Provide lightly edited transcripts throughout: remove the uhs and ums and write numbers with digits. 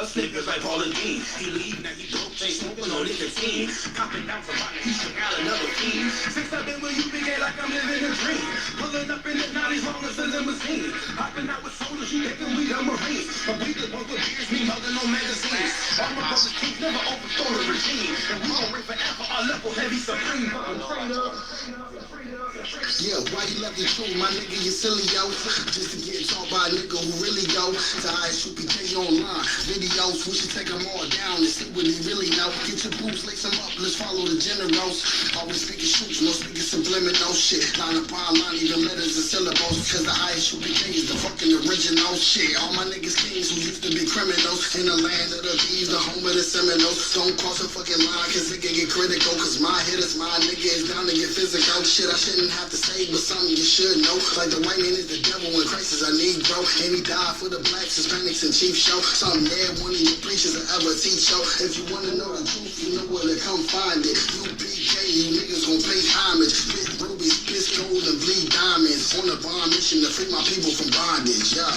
Snickers like Paul and Dean. He leave, now he broke, chain smoking on nicotine. Copping down some money, he took out another key. Since I've been with ISUPK like I'm living a dream. Pulling up in the 90s long as a limousine. Hopping out with soldiers, you thinking we the Marines. But we the ones with beers, me mugging on magazines. All my brothers kings never overthrow the regime. And we gon' reign forever, our level heavy supreme. Yeah, why you left the truth, my nigga, you silly, yo. Just to get taught by a nigga who really go to I.S.U.P.K online videos. We should take them all down and see what they really know. Get your boots, lace them up, let's follow the generals. Always speaking shoots, no speaking subliminal shit. Line upon line, even letters and syllables. Cause the I.S.U.P.K is the fucking original shit. All my niggas kings who used to be criminals. In the land of the thieves, the home of the Seminoles. Don't cross a fucking line cause it can get critical. Cause my hitters, my nigga is down to get physical. Shit, I shouldn't have to say, but something you should know. Like the white man is the devil when Christ is a Negro. And he died for the blacks, Hispanics, and Chief show. Something there one of your preachers will ever teach show. If you wanna know the truth, you know where to come find it. ISUPK, you niggas gon' pay homage. Spit rubies, piss gold, and bleed diamonds. On a bomb mission to free my people from bondage, yeah.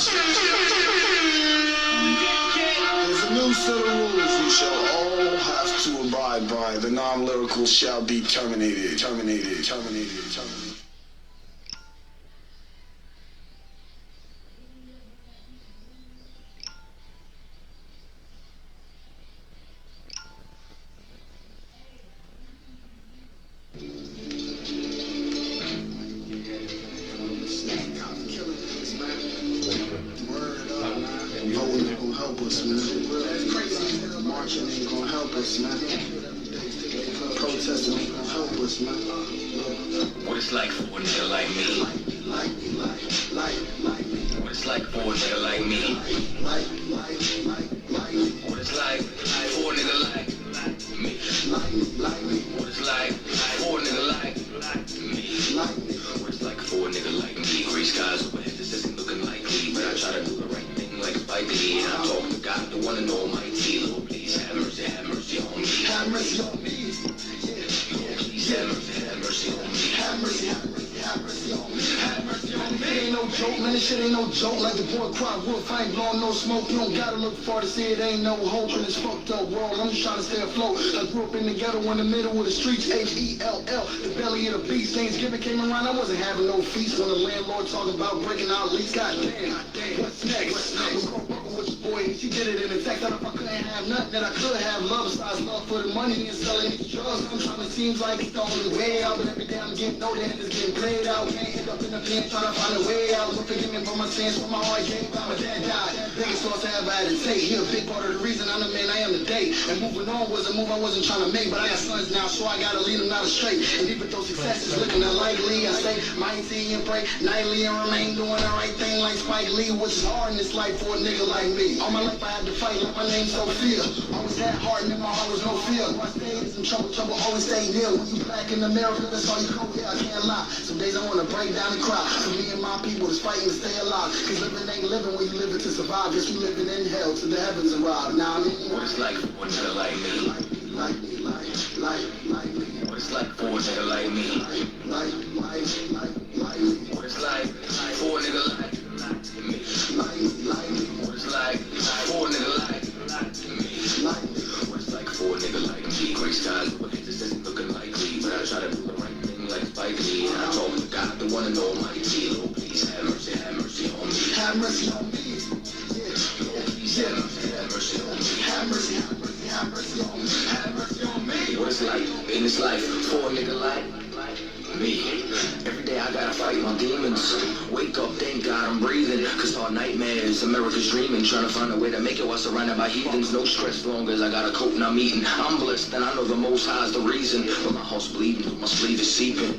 There's a new set of rules we shall all have to abide by. The non-lyrical shall be terminated. Terminated. Voting ain't gonna help us, man. Marching ain't gonna help us, man. Protesting ain't gonna help us, man. What it's like for a nigga like me. What it's like for a nigga like me. What it's like for a nigga like me. What it's like for a nigga like me. What it's like for a nigga like me. Gray skies overhead, this isn't looking likely, but I try to do the right thing like Spike Lee. And I talk to God, the one and almighty. Lord, please have mercy on me. Have mercy on me. Lord, please have mercy on me. Have mercy on me. It ain't no joke, man, this shit ain't no joke. Like the boy cried wolf, I ain't blowing no smoke. You don't gotta look far to see it ain't no hope in this fucked up world. I'm just trying to stay afloat. I grew up in the ghetto in the middle of the streets, H-E-L-L, the belly of the beast. Thanksgiving came around, I wasn't having no feast. When the landlord talking about breaking out lease, goddamn, what's next? We're gonna work with your boy, and she did it in effect. That if I couldn't have nothing, that I could have love besides love for the money and selling these drugs. Sometimes it seems like it's the only way out, but every day I'm getting older and it's getting played out. Can't end up in the pen trying to find a way out. Lord, forgive me for my sins, for my heart gave out. My dad died, biggest loss I ever had to take. He a big part of the reason I'm the man I am today. And moving on was a move I wasn't trying to make, but I got sons now, so I gotta lead them not astray. And even though success is looking unlikely, I stay mighty and pray nightly and remain doing the right thing like Spike Lee, which is hard in this life for a nigga like me. All my life I had to fight like my name's Sophia. Always had heart and in my heart was no fear. When I stayed in trouble always stay near. When you black in America, that's all you go here, I can't lie. Some days I wanna break down and cry. For me and my people is fighting to stay alive. Cause living ain't living when you living to survive. Yes, we living in hell till the heavens arrive. Now I mean, what it's like for a nigga like me. What it's like for a nigga like me. What it's like for a nigga like me. What it's like for a nigga like me. What it's like for a nigga like me. Gray skies overhead, this isn't looking likely, but I try to do the right thing like Spike Lee. And I talk to God, the one and almighty. Lord, please have mercy on me. have mercy on me. Lord, please have mercy on me. Have mercy on me. What it's like in this life for a nigga like me. Every day I gotta fight my demons. Wake up, thank God I'm breathing. Cause all nightmares, America's dreaming. Trying to find a way to make it while surrounded by heathens. No stress long as I got a coat and I'm eating. I'm blessed and I know the Most High is the reason. But my heart's bleeding, my sleeve is seeping.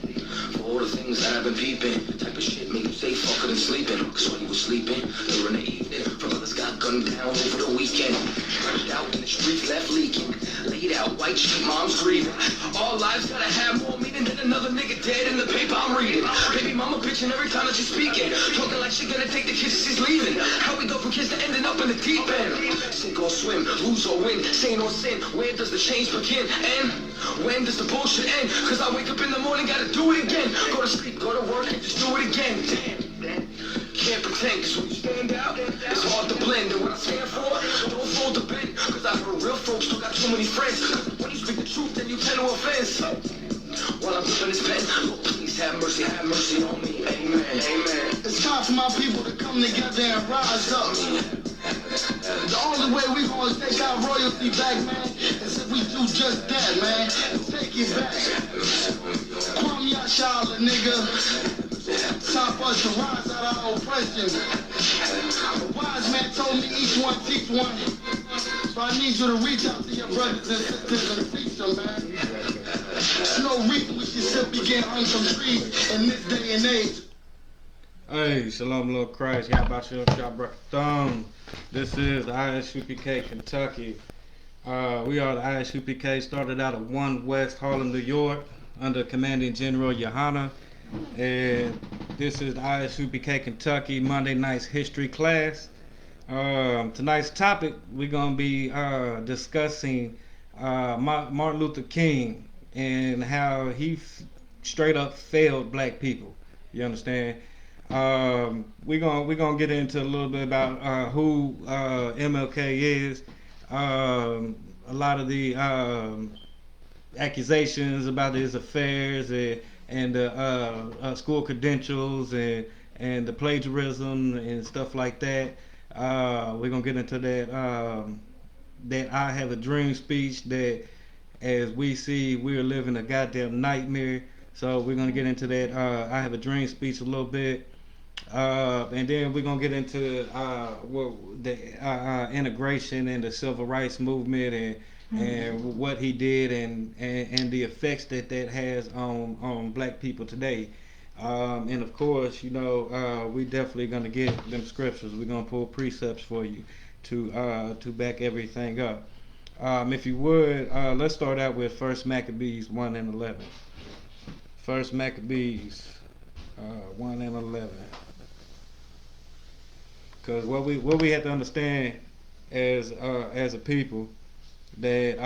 For all the things that I've been peeping. Type of shit make you stay fucker than sleeping. Cause when you was sleeping during the evening, brothers got gunned down over the weekend. Crashed out in the streets, left leaking. Laid out, white sheet, mom's grieving. All lives gotta have more meaning than another nigga dead in the paper I'm reading. Baby mama bitching every time that she's speaking. Talking like she gonna take the kids as she's leaving. How we go from kids to ending up in the deep end. Sink or swim, lose or win, saint or sin. Where does the change begin? And when does the bullshit end? Cause I wake up in the morning, gotta do it again. Go to sleep, go to work, and just do it again. Damn. Can't pretend, cause when you stand out, it's hard to blend. And what I stand for, don't fold the bend. Cause I heard real folks still got too many friends. When you speak the truth, then you tend to offend. While I'm flipping this pen, Lord, please have mercy on me. Amen, amen. It's time for my people to come together and rise up. The only way we gonna take our royalty back, man, is if we do just that, man. Take it back. Kwame Yashala, nigga. It's time for us to rise out of our oppression. A wise man told me each one teach one. So I need you to reach out to your brothers and sisters and teach them, man. There's no reason we should still be getting hung from trees in this day and age. Hey, Shalom, Lord Christ. Yahweh. This is the I.S.U.P.K. Kentucky. We are the I.S.U.P.K. Started out of 1 West Harlem, New York, under Commanding General Yohanna. And this is the I.S.U.P.K. Kentucky Monday night's history class. Tonight's topic, we're going to be discussing Martin Luther King and how he straight up failed black people. You understand? We're gonna get into a little bit about who MLK is, a lot of the accusations about his affairs and the school credentials and the plagiarism and stuff like that. We're gonna get into that I Have a Dream speech that, as we see, we're living a goddamn nightmare. So we're gonna get into that I Have a Dream speech a little bit. And then we're gonna get into the integration and the civil rights movement and what he did and the effects that has on black people today. And of course, you know, we definitely gonna get them scriptures. We're gonna pull precepts for you to back everything up. If you would, let's start out with 1 Maccabees 1 and 11. 1 Maccabees 1 and 11. Because what we have to understand as a people, that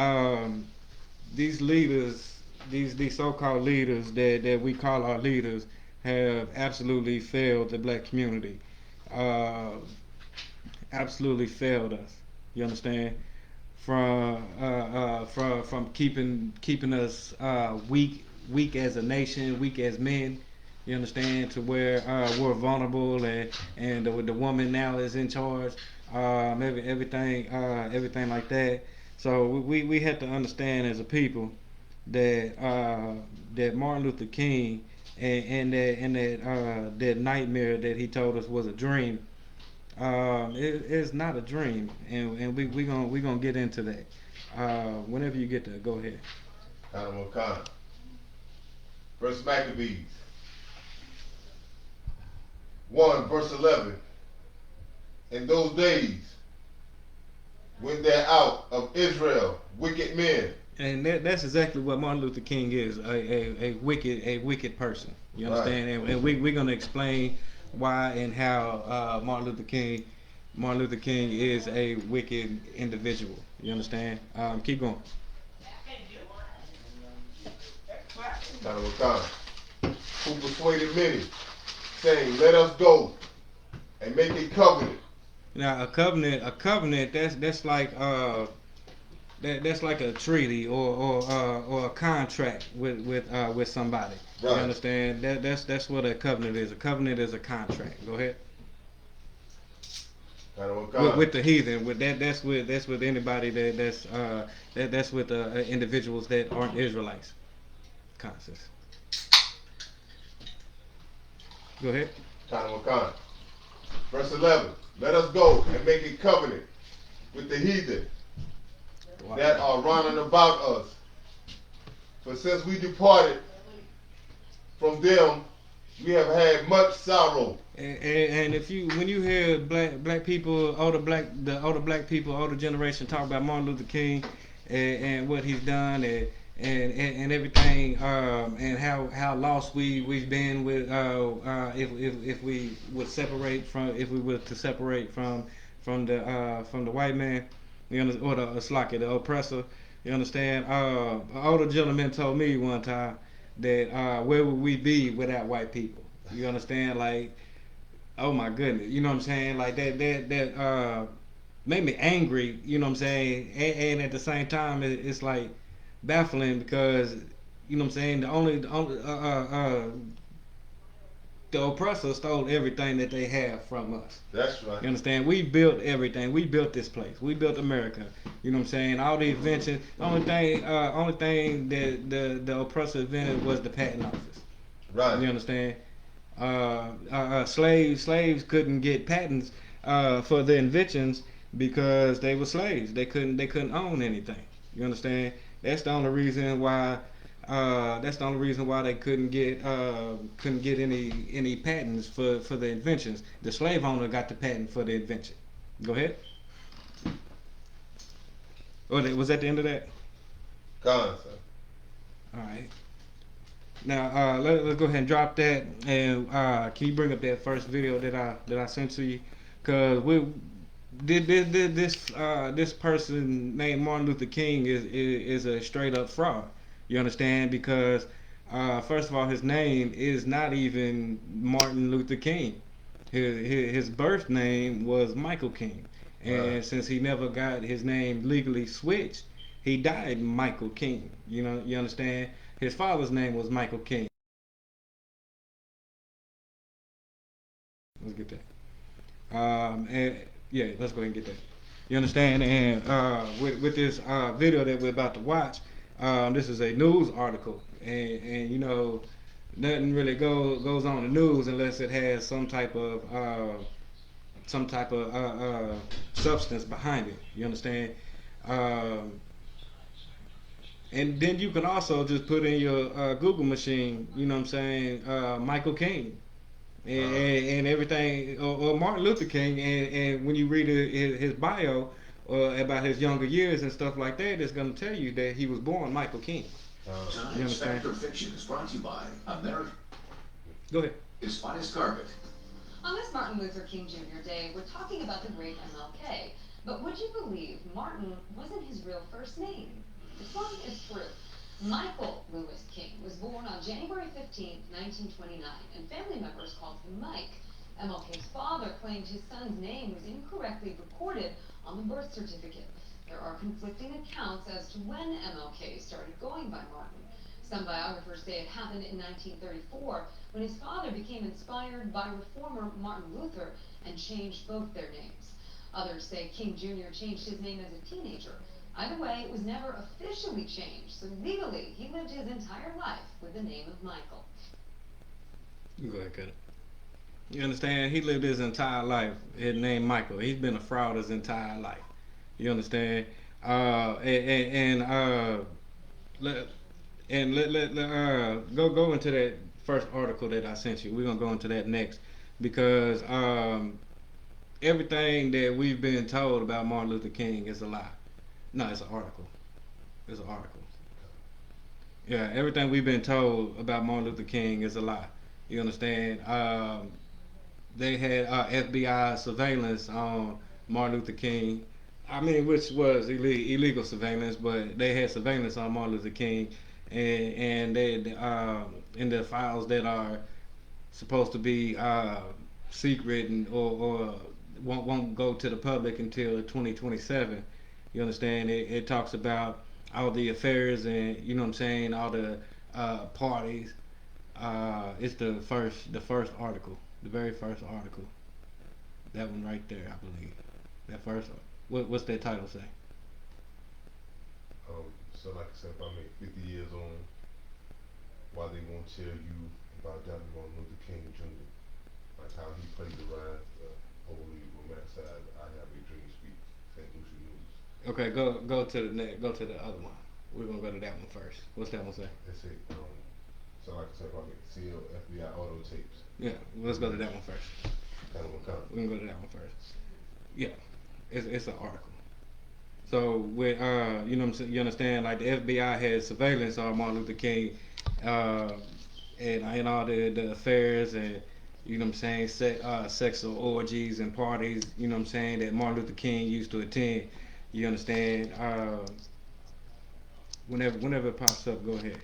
these leaders, these so-called leaders that we call our leaders, have absolutely failed the black community. Absolutely failed us. You understand? From keeping us weak as a nation, weak as men. You understand? To where we're vulnerable and the woman now is in charge. Everything like that. So we have to understand as a people that that Martin Luther King and that nightmare that he told us was a dream. It's not a dream, and we gonna get into that. Whenever you get there, go ahead. First Maccabees 1 verse 11. In those days went there out of Israel wicked men. And that's exactly what Martin Luther King is, a wicked person. You understand? Right. And we're gonna explain why and how Martin Luther King is a wicked individual. You understand? Keep going. Who persuaded many, saying, "Let us go and make a covenant." Now, a covenant. That's like that's like a treaty or a contract with somebody. Right. You understand? That's what a covenant is. A covenant is a contract. Go ahead. With the heathen, that's with anybody that's with individuals that aren't Israelites. Conscious. Go ahead. Verse 11. Let us go and make a covenant with the heathen that are running about us. For since we departed from them, we have had much sorrow. And when you hear black people, older black people, older generation talk about Martin Luther King and what he's done and everything, and how lost we've been with if we would separate from the white man, you know, or the oppressor. You understand? An older gentleman told me one time that where would we be without white people? You understand? Like, Oh my goodness, you know what I'm saying? Like that made me angry, you know what I'm saying? And at the same time, it's like baffling because you know what I'm saying. The oppressor stole everything that they have from us. That's right. You understand? We built everything. We built this place. We built America. You know what I'm saying? All the inventions. Only thing that the oppressor invented was the patent office. Right. You understand? Slaves couldn't get patents for their inventions because they were slaves. They couldn't own anything. You understand? That's the only reason why. That's the only reason why they couldn't get any patents for the inventions. The slave owner got the patent for the invention. Go ahead. Oh, was that the end of that? Gone, sir. All right. Now let's go ahead and drop that. And can you bring up that first video that I sent to you? Cause we did this person named Martin Luther King is a straight up fraud. You understand? Because first of all, his name is not even Martin Luther King. His birth name was Michael King, and Right. since he never got his name legally switched, he died Michael King. You understand? His father's name was Michael King. Let's get that. And yeah, let's go ahead and get that. You understand? And with this video that we're about to watch, this is a news article, and nothing really goes on the news unless it has some type of substance behind it. You understand? Um, and then you can also just put in your Google machine. You know what I'm saying? Michael King. And everything, or Martin Luther King, and when you read his bio about his younger years and stuff like that, it's going to tell you that he was born Michael King. You Tonight's understand? Fact or Fiction is brought to you by America's Go ahead. finest carpet. On this Martin Luther King Jr. Day, we're talking about the great MLK. But would you believe Martin wasn't his real first name? This one is true. Michael Lewis King was born on January 15, 1929, and family members called him Mike. MLK's father claimed his son's name was incorrectly recorded on the birth certificate. There are conflicting accounts as to when MLK started going by Martin. Some biographers say it happened in 1934 when his father became inspired by reformer Martin Luther and changed both their names. Others say King Jr. changed his name as a teenager. Either way, it was never officially changed, so legally he lived his entire life with the name of Michael. You go ahead, cut it. You understand? He lived his entire life. His name Michael. He's been a fraud his entire life. You understand? Let, go into that first article that I sent you. We're gonna go into that next because everything that we've been told about Martin Luther King is a lie. No, it's an article. It's an article. Yeah, everything we've been told about Martin Luther King is a lie. You understand? They had FBI surveillance on Martin Luther King. I mean, which was illegal surveillance, but they had surveillance on Martin Luther King, and they in the files that are supposed to be secret or won't go to the public until 2027. You understand? It talks about all the affairs and you know what I'm saying, all the parties. It's the first article, the very first article. That one right there, I believe. That first. What's that title say? So like I said, if I make 50 years on, why they won't tell you about Dr. Martin Luther King Jr. Like how he plagiarized the holy romanticized "I Have a Dream" speech, St. Lucie News. Okay, go to the go to the other one. We're gonna go to that one first. What's that one say? They say, so like I said, if I make seal FBI auto tapes, Yeah, let's go to that one first. kind of one kind. We're gonna go to that one first. Yeah, it's an article. So with you know what I'm saying, you understand, like the FBI had surveillance on Martin Luther King, and all the affairs and you know what I'm saying, sexual orgies and parties, you know what I'm saying, that Martin Luther King used to attend. You understand? Whenever it pops up, go ahead.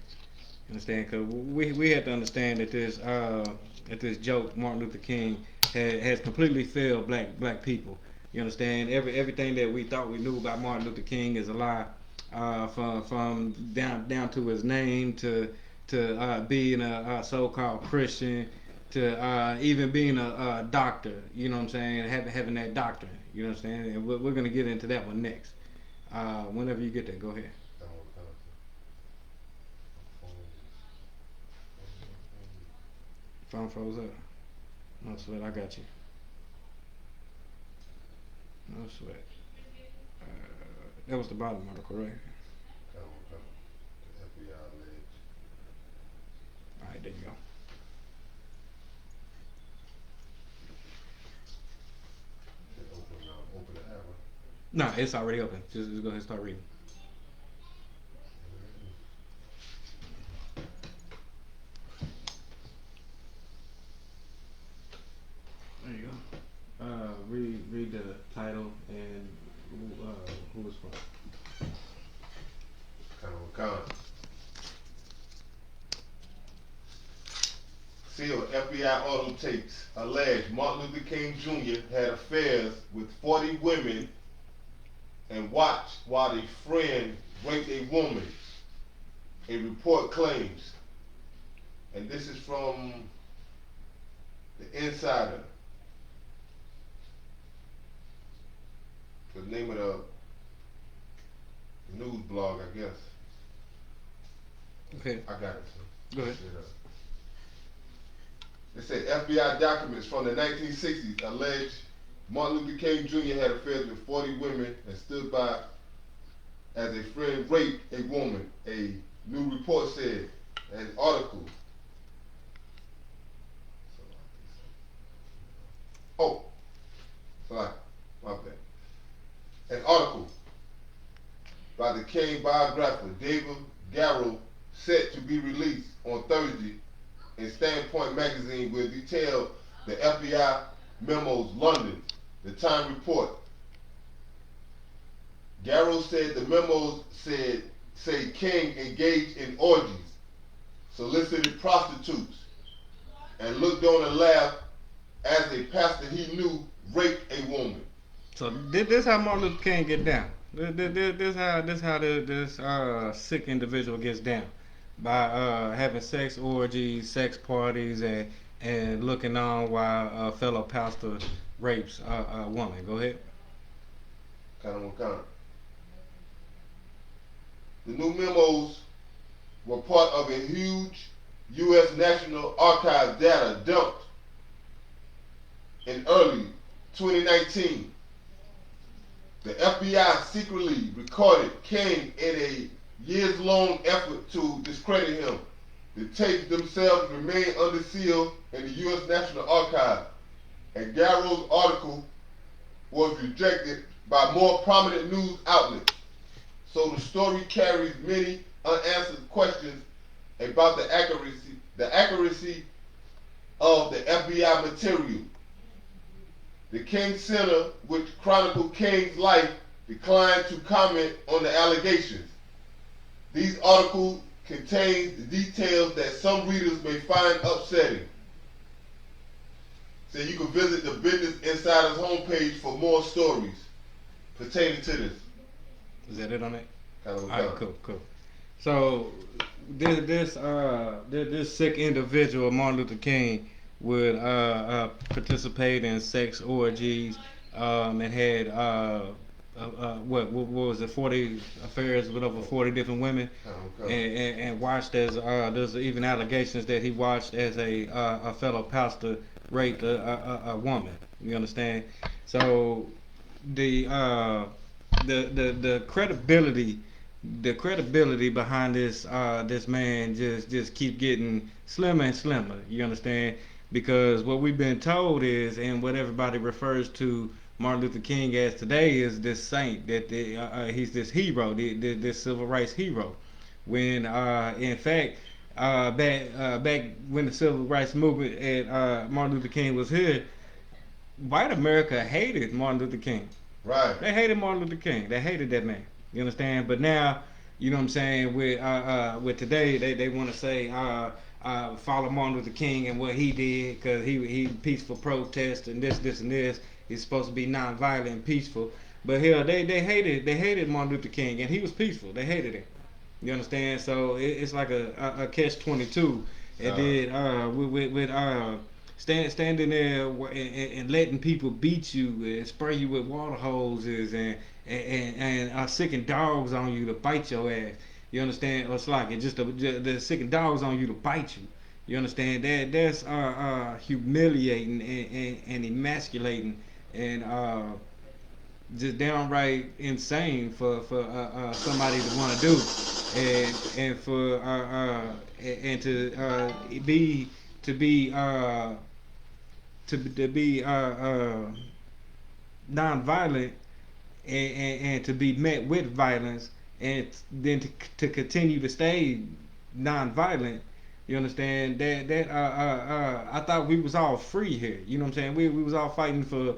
Understand? Because we have to understand that this joke Martin Luther King has completely failed black people. You understand? Everything that we thought we knew about Martin Luther King is a lie. From down to his name to being a so-called Christian to even being a doctor. You know what I'm saying? Having that doctrine. You know what I'm saying? And we're gonna get into that one next. Whenever you get there, go ahead. Phone froze up. No sweat, I got you. No sweat. That was the bottom article, right? Alright, there you go. No, it's already open. Just go ahead and start reading. There you go. Read the title and who it's from. Sealed FBI auto tapes allege Martin Luther King Jr. had affairs with 40 women and watched while a friend raped a woman. A report claims, and this is from the Insider. The name of the news blog, I guess. Okay. I got it, sir. Go ahead. It said FBI documents from the 1960s allege Martin Luther King Jr. had affairs with 40 women and stood by as a friend raped a woman. A new report said, an article. Oh, sorry, my bad. An article by the King biographer David Garrow set to be released on Thursday in Standpoint magazine will detail the FBI memos. London, the Time report. Garrow said the memos say King engaged in orgies, solicited prostitutes, and looked on and laughed as a pastor he knew raped a woman. So this how Martin Luther King get down. This how this sick individual gets down by having sex orgies, sex parties, and looking on while a fellow pastor rapes a woman. Go ahead. The new memos were part of a huge U.S. National Archives data dumped in early 2019. The FBI secretly recorded King in a years-long effort to discredit him. The tapes themselves remain under seal in the U.S. National Archives, and Garrow's article was rejected by more prominent news outlets. So the story carries many unanswered questions about the accuracy of the FBI material. The King Center, which chronicled King's life, declined to comment on the allegations. These articles contain details that some readers may find upsetting. So you can visit the Business Insider's homepage for more stories pertaining to this. Is that it on it? All right, cool. So this sick individual, Martin Luther King, would participate in sex orgies and had what was it, 40 affairs with over 40 different women, and watched as there's even allegations that he watched as a fellow pastor raped a woman. You understand? So the credibility behind this man just keep getting slimmer and slimmer. You understand? Because what we've been told is, and what everybody refers to Martin Luther King as today, is this saint, that he's this hero, this civil rights hero. When in fact, back when the civil rights movement and Martin Luther King was here, white America hated Martin Luther King. Right. They hated Martin Luther King. They hated that man. You understand? But now, you know what I'm saying, with today, they want to say follow Martin Luther King and what he did, because he peaceful protest and this and this. He's supposed to be nonviolent and peaceful. But here they hated Martin Luther King, and he was peaceful. They hated him. You understand? So it's like a catch-22. And then with standing there and letting people beat you and spray you with water hoses and sicking dogs on you to bite your ass. You understand? Or it's like it just the sicking dogs on you to bite you. You understand? That's humiliating and emasculating and just downright insane for somebody to want to do, and for and to be non-violent and to be met with violence, and then to continue to stay non-violent. You understand that I thought we was all free here. You know what I'm saying? We was all fighting for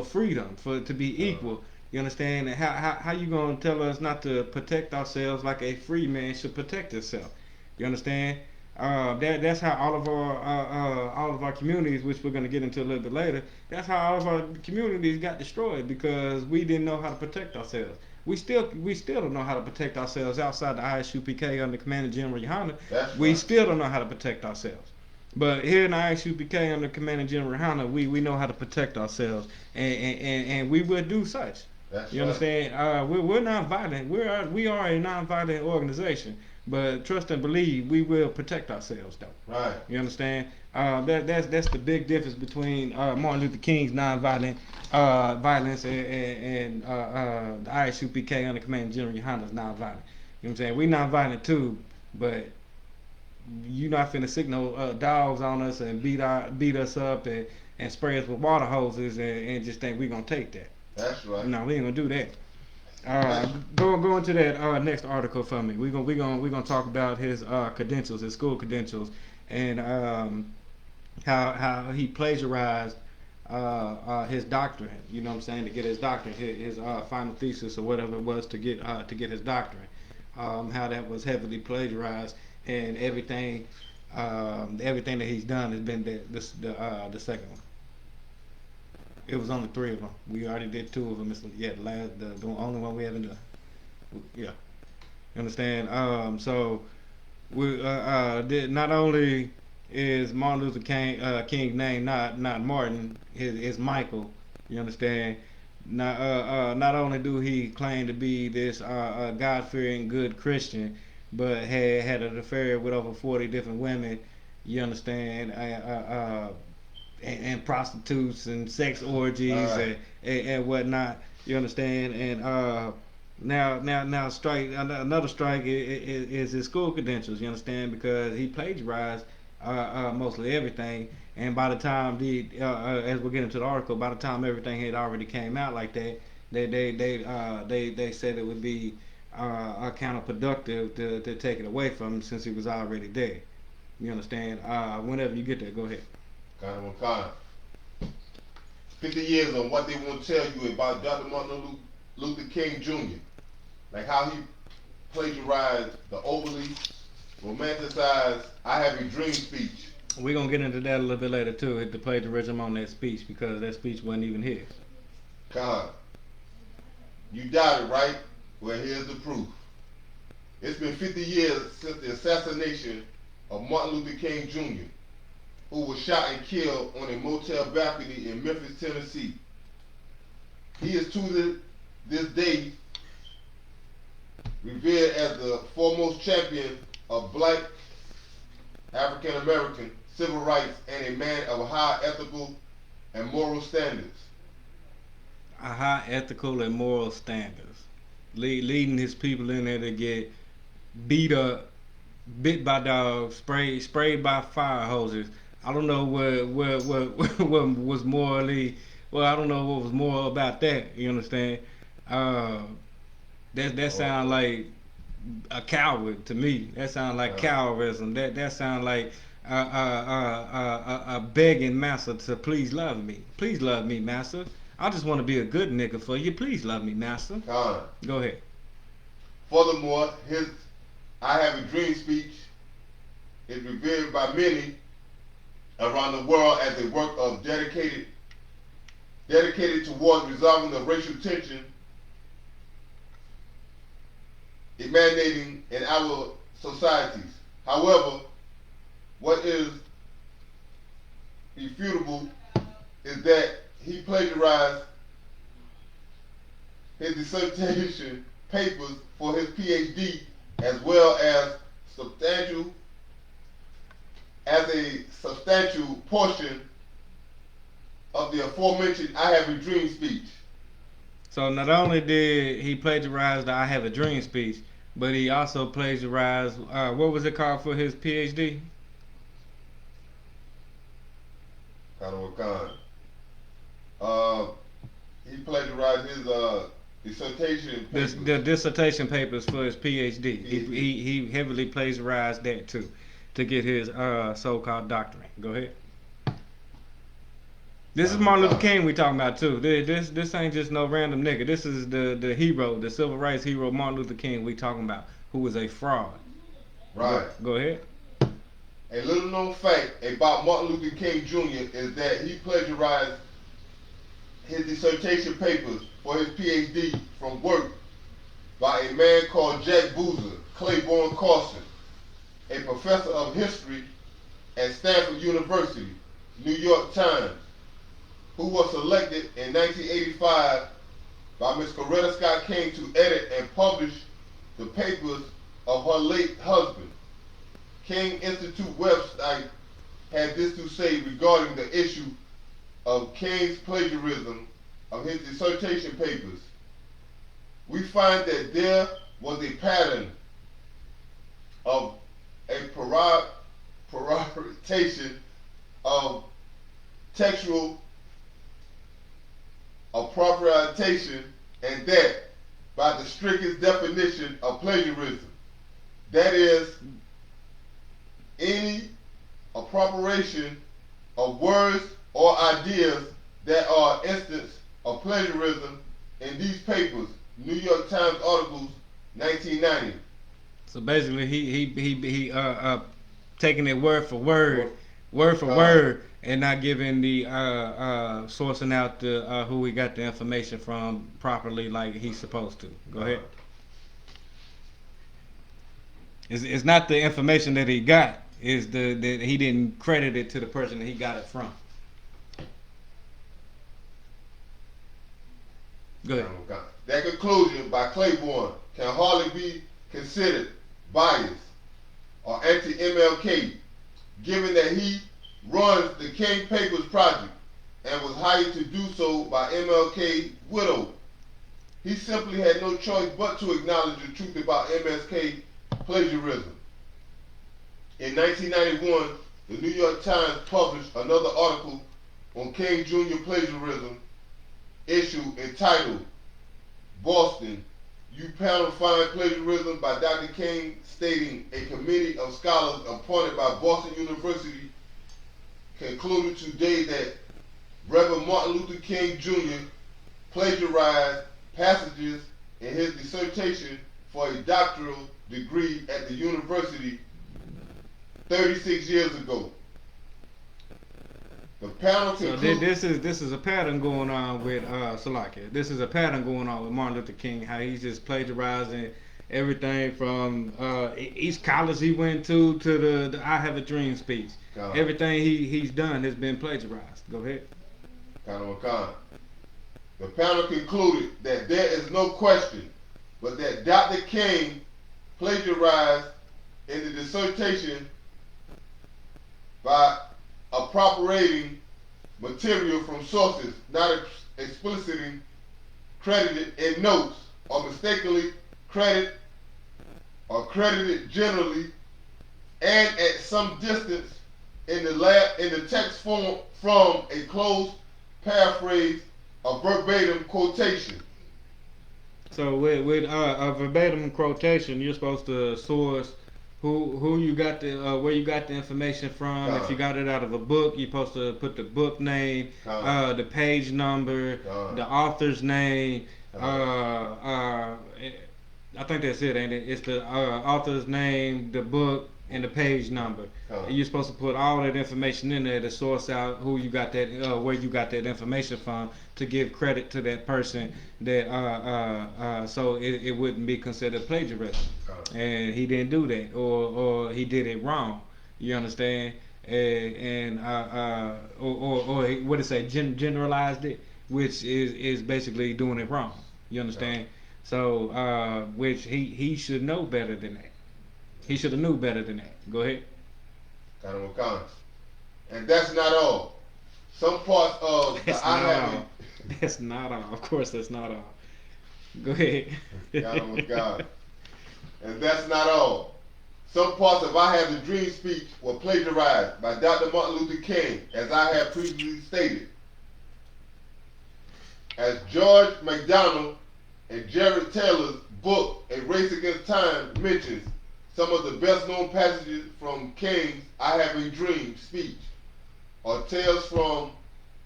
freedom, to be equal. You understand? And how you gonna tell us not to protect ourselves like a free man should protect himself? You understand? That's how all of our communities, which we're gonna get into a little bit later, that's how all of our communities got destroyed, because we didn't know how to protect ourselves. We still don't know how to protect ourselves outside the ISUPK under Commander General Yohanna. We still don't know how to protect ourselves. But here in the I.S.U.P.K. under Commander General Yohanna, we know how to protect ourselves, and we will do such. You understand? We're non-violent. We are a non-violent organization. But trust and believe, we will protect ourselves, though. Right. You understand? That's the big difference between Martin Luther King's nonviolent violence and the I.S.U.P.K. under Commander General Yohanna's nonviolent. You know what I'm saying? We nonviolent too, but you not finna signal dogs on us and beat us up and spray us with water hoses and just think we gonna take that. That's right. No, we ain't gonna do that. Go into that next article for me. We're gonna talk about his credentials, his school credentials, and how he plagiarized his doctorate. You know what I'm saying? To get his doctorate, his final thesis or whatever it was to get his doctorate. How that was heavily plagiarized, and everything that he's done has been the second one. It was only 3 of them. We already did 2 of them. It's, the only one we haven't done. Yeah, you understand? So we not only is Martin Luther King's name not Martin, it's Michael. You understand? Not only do he claim to be this God-fearing good Christian, but had an affair with over 40 different women. You understand? And prostitutes and sex orgies and whatnot. You understand? And now another strike is his school credentials. You understand? Because he plagiarized mostly everything. And by the time as we're getting to the article, by the time everything had already came out like that, they said it would be counterproductive to take it away from him since he was already dead. You understand? Whenever you get there, go ahead. Kind. 50 years on what they want to tell you about Dr. Martin Luther King Jr. Like how he plagiarized the overly romanticized "I Have a Dream" speech. We're going to get into that a little bit later too, the plagiarism on that speech, because that speech wasn't even his. God. You doubt it, right? Well, here's the proof. It's been 50 years since the assassination of Martin Luther King Jr., who was shot and killed on a motel balcony in Memphis, Tennessee. He is to this day revered as the foremost champion of black African American civil rights and a man of high ethical and moral standards. High ethical and moral standards. Leading his people in there to get beat up, bit by dogs, sprayed by fire hoses. I don't know what was morally. Well, I don't know what was moral about that. You understand? That sounds like a coward to me. That sounds like cowardice. That sounds like a begging master to please love me. Please love me, master. I just want to be a good nigga for you. Please love me, master. Go ahead. Furthermore, his "I Have a Dream" speech is revered by many around the world as a work of dedicated towards resolving the racial tension emanating in our societies. However, what is irrefutable is that he plagiarized his dissertation papers for his PhD as well as a substantial portion of the aforementioned I Have a Dream speech. So not only did he plagiarize the I Have a Dream speech, but he also plagiarized, what was it called for his PhD? He plagiarized his dissertation papers. The dissertation papers for his PhD. He heavily plagiarized that too, to get his so-called doctorate. Go ahead. This is Martin Luther King we talking about too. This ain't just no random nigga. This is the hero, the civil rights hero Martin Luther King we talking about, who was a fraud. Right. Go ahead. A little known fact about Martin Luther King Jr. is that he plagiarized his dissertation papers for his PhD from work by a man called Jack Boozer Claiborne Carson, a professor of history at Stanford University, New York Times, who was selected in 1985 by Miss Coretta Scott King to edit and publish the papers of her late husband. King Institute website had this to say regarding the issue of King's plagiarism of his dissertation papers. We find that there was a pattern of a prioritization of textual appropriation, and that by the strictest definition of plagiarism, that is, any appropriation of words or ideas that are instances of plagiarism in these papers. New York Times articles, 1990. So basically, he taking it word for word, and not giving the sourcing out the who we got the information from properly like he's supposed to. Go ahead. It's not the information that he got. Is that he didn't credit it to the person that he got it from. Go ahead. That conclusion by Claiborne can hardly be considered biased or anti-MLK, given that he runs the King Papers Project and was hired to do so by MLK's widow. He simply had no choice but to acknowledge the truth about MSK plagiarism. In 1991, the New York Times published another article on King Jr. plagiarism issue entitled Boston, You Panel Find Plagiarism by Dr. King, stating a committee of scholars appointed by Boston University concluded today that Reverend Martin Luther King Jr. plagiarized passages in his dissertation for a doctoral degree at the university 36 years ago. The panel concluded. So this is a pattern going on with Salakia. This is a pattern going on with Martin Luther King. How he's just plagiarizing everything from each college he went to the I Have a Dream speech. Everything he's done has been plagiarized. Go ahead. The panel concluded that there is no question but that Dr. King plagiarized in the dissertation by appropriating material from sources not explicitly credited in notes, or mistakenly credited generally and at some distance in the text form from a close paraphrase or verbatim quotation. So with a verbatim quotation, you're supposed to source who you got the where you got the information from. If you got it out of a book, you're supposed to put the book name, the page number, the author's name. I think that's it, ain't it? It's the author's name, the book, and the page number. And you're supposed to put all that information in there to source out who you got that, where you got that information from, to give credit to that person, that so it wouldn't be considered plagiarism. And he didn't do that, or he did it wrong. You understand? Or what it say, generalized it, which is basically doing it wrong. You understand? So which he should know better than that. He should have knew better than that. Go ahead. And that's not all. Some parts of That's the not I have all. That's not all. Of course, that's not all. Go ahead. God. And that's not all. Some parts of I Have the Dream speech were plagiarized by Dr. Martin Luther King, as I have previously stated. As George MacDonald and Jared Taylor's book, A Race Against Time, mentions, some of the best known passages from King's I Have a Dream speech are tales from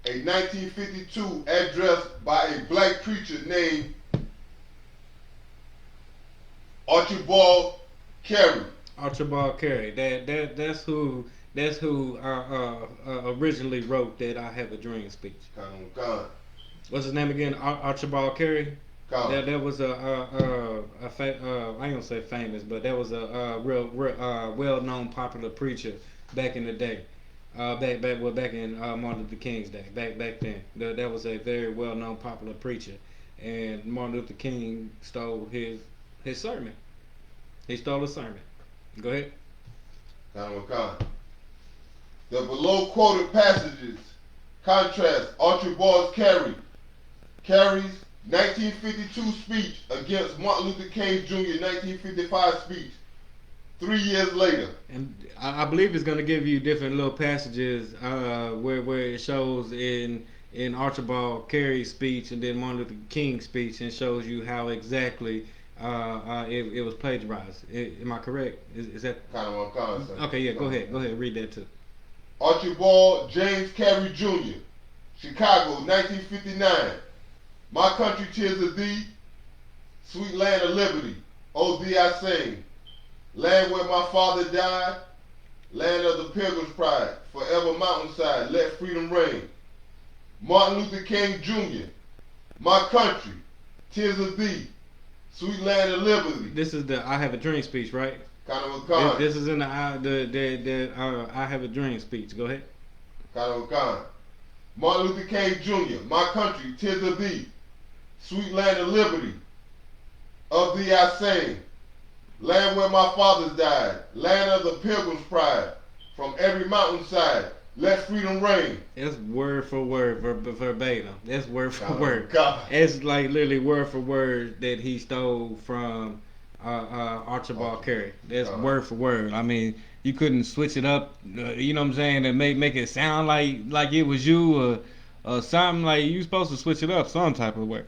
a 1952 address by a black preacher named Archibald Carey. Archibald Carey. That's who originally wrote that I Have a Dream speech. What's his name again? Archibald Carey. That was I ain't gonna say famous, but that was a real well-known popular preacher back in the day. Back in Martin Luther King's day. Back then, that was a very well-known popular preacher, and Martin Luther King stole his sermon. He stole a sermon. Go ahead. The below quoted passages contrast Archibald Carey's 1952 speech against Martin Luther King Jr. 1955 speech 3 years later. And I believe it's going to give you different little passages where it shows in Archibald Carey's speech and then Martin Luther King's speech, and shows you how exactly it was plagiarized. Am I correct? Is that kind of what I'm calling? Okay, yeah, go ahead, read that too. Archibald James Carey Jr., Chicago, 1959. My country, 'tis of thee, sweet land of liberty, O thee I sing. Land where my father died, land of the pilgrim's pride, forever mountainside, let freedom reign. Martin Luther King Jr., my country, 'tis of thee, sweet land of liberty. This is the I Have a Dream speech, right? Kind of a con. This is in the I Have a Dream speech. Go ahead. Kind of a con. Martin Luther King Jr., my country, 'tis of thee, sweet land of liberty, of thee I sing. Land where my fathers died, land of the pilgrim's pride, from every mountainside, let freedom reign. That's word for word, verbatim. That's word for word. God. It's like literally word for word that he stole from Archibald Carey. That's word for word. I mean, you couldn't switch it up, you know what I'm saying, and make it sound like it was you or something. Like, you supposed to switch it up some type of way.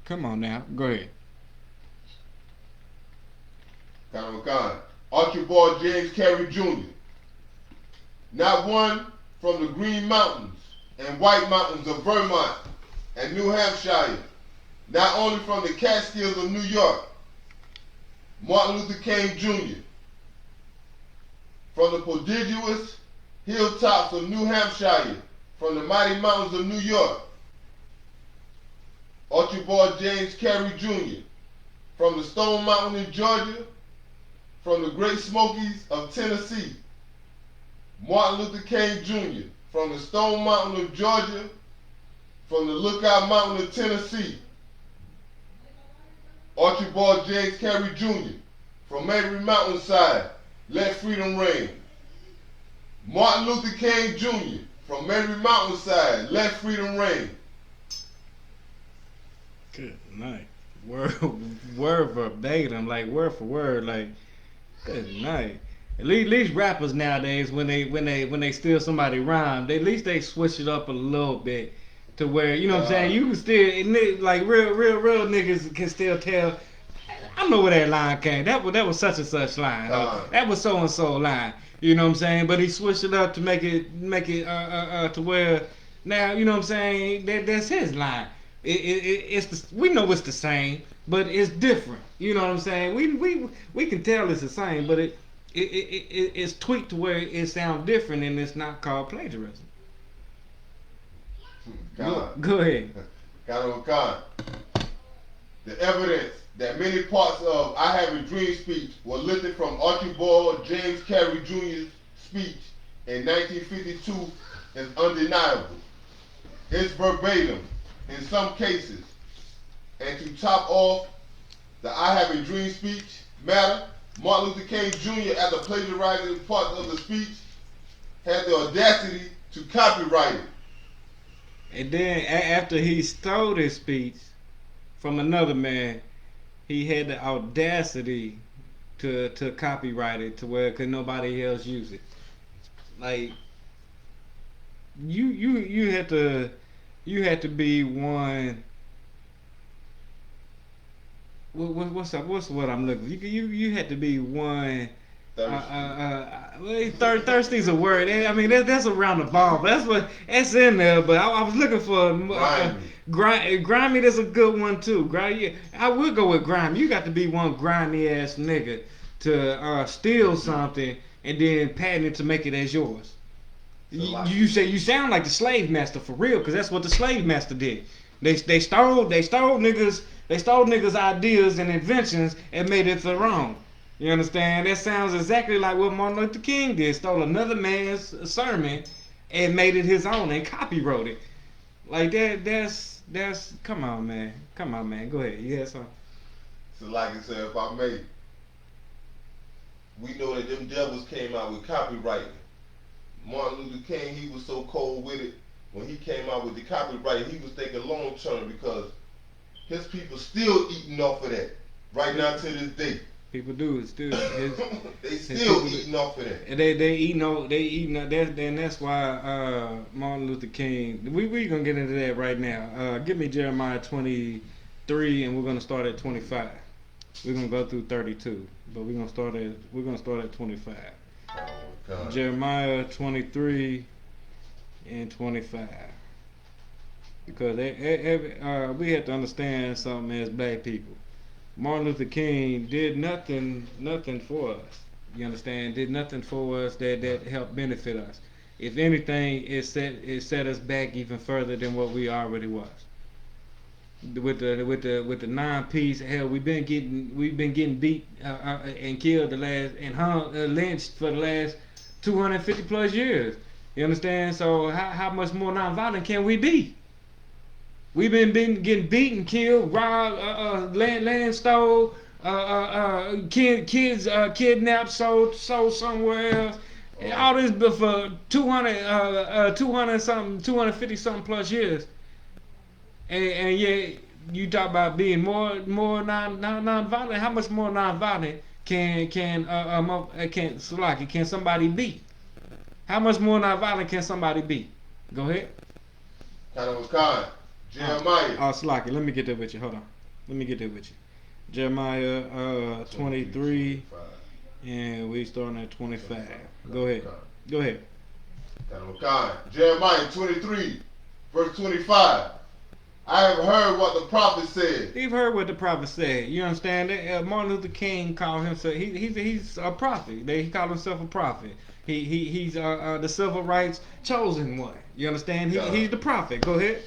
Come on now, go ahead. Archibald James Carey Jr., not one from the Green Mountains and White Mountains of Vermont and New Hampshire, not only from the Catskills of New York. Martin Luther King Jr., from the prodigious hilltops of New Hampshire, from the mighty mountains of New York. Archibald James Carey Jr., from the Stone Mountain in Georgia, from the Great Smokies of Tennessee. Martin Luther King Jr., from the Stone Mountain of Georgia, from the Lookout Mountain of Tennessee. Archibald James Carey Jr., from every mountainside, let freedom reign. Martin Luther King Jr., from every mountainside, let freedom reign. Good night. Word verbatim, like word for word, like good night. At least rappers nowadays, when they steal somebody rhyme, at least they switch it up a little bit to where, you know what I'm saying, you can still, like real niggas can still tell. I know where that line came. That was such and such line. That was so and so line. You know what I'm saying? But he switched it up to make it to where now, you know what I'm saying, that's his line. We know it's the same, but it's different. You know what I'm saying? We can tell it's the same, but it's tweaked to where it sounds different and it's not called plagiarism. Go ahead. God. The evidence that many parts of I Have a Dream speech were lifted from Archibald James Carey Jr.'s speech in 1952 is undeniable. It's verbatim in some cases. And to top off the I Have a Dream speech matter, Martin Luther King Jr., after plagiarizing parts of the speech, had the audacity to copyright it. And then after he stole his speech from another man, he had the audacity to copyright it to where could nobody else use it. Like you had to be one. What's up? What's what I'm looking? You had to be one. Thirsty's a word. I mean that's around the ball. That's in there. But I was looking for grimy. That's a good one too. Grimy. I would go with grimy. You got to be one grimy ass nigga to steal something and then patent it to make it as yours. You say you sound like the slave master for real, because that's what the slave master did. They stole niggas ideas and inventions and made it their own. You understand? That sounds exactly like what Martin Luther King did. Stole another man's sermon and made it his own and copyrighted it. Like that's come on man. Go ahead. You had something? So like I said, if I may, we know that them devils came out with copywriting. Martin Luther King, he was so cold with it. When he came out with the copyright, he was thinking long term, because his people still eating off of that right now to this day. People do it still. They still eating off of that. And they eating. And that's why Martin Luther King. We gonna get into that right now. Give me Jeremiah 23, and we're gonna start at 25. We're gonna go through 32, but we're gonna start at 25. Oh, Jeremiah 23 and 25. Because we have to understand something as black people. Martin Luther King did nothing for us. You understand? Did nothing for us that helped benefit us. If anything, it set us back even further than what we already was. With the 9-piece, hell, we've been getting beat and killed and lynched for the last 250 plus years. You understand? So how much more nonviolent can we be? We've been getting beaten, killed, robbed, land stole, kids kidnapped, sold somewhere else. All this for 250 something plus years. And yet you talk about being more nonviolent. How much more nonviolent can somebody be? How much more nonviolent can somebody be? Go ahead. Jeremiah. Slocky, let me get there with you. Hold on. Let me get there with you. Jeremiah 23, and we starting at 25. Go ahead. Jeremiah 23, verse 25. I have heard what the prophet said. You've heard what the prophet said. You understand that? Martin Luther King called himself. He's a prophet. He called himself a prophet. He's the civil rights chosen one. You understand? He's the prophet. Go ahead.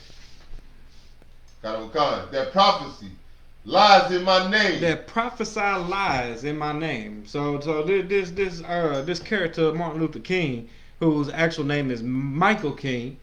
That prophecy lies in my name. That prophesy lies in my name. So this character Martin Luther King, whose actual name is Michael King,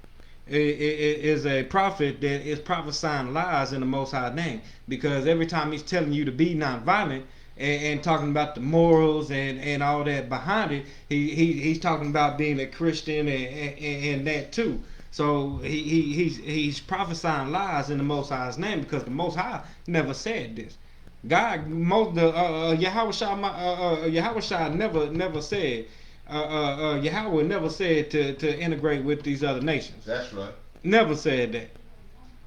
is a prophet that is prophesying lies in the Most High name. Because every time he's telling you to be nonviolent and talking about the morals and all that behind it, he's talking about being a Christian and that too. So he's prophesying lies in the Most High's name, because the Most High never said this. God, Yahweh Shah never said. Yahweh never said to integrate with these other nations. That's right. Never said that.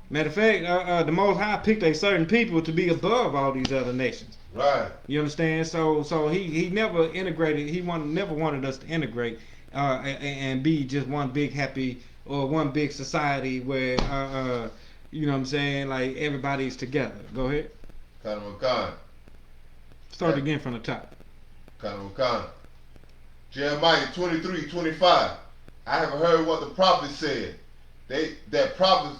Matter of fact, the Most High picked a certain people to be above all these other nations. Right. You understand? So he never integrated. Never wanted us to integrate and be just one big happy, or one big society where you know what I'm saying, like everybody's together. Go ahead. Start again from the top. Jeremiah 23:25. I have heard what the prophet said. That prophets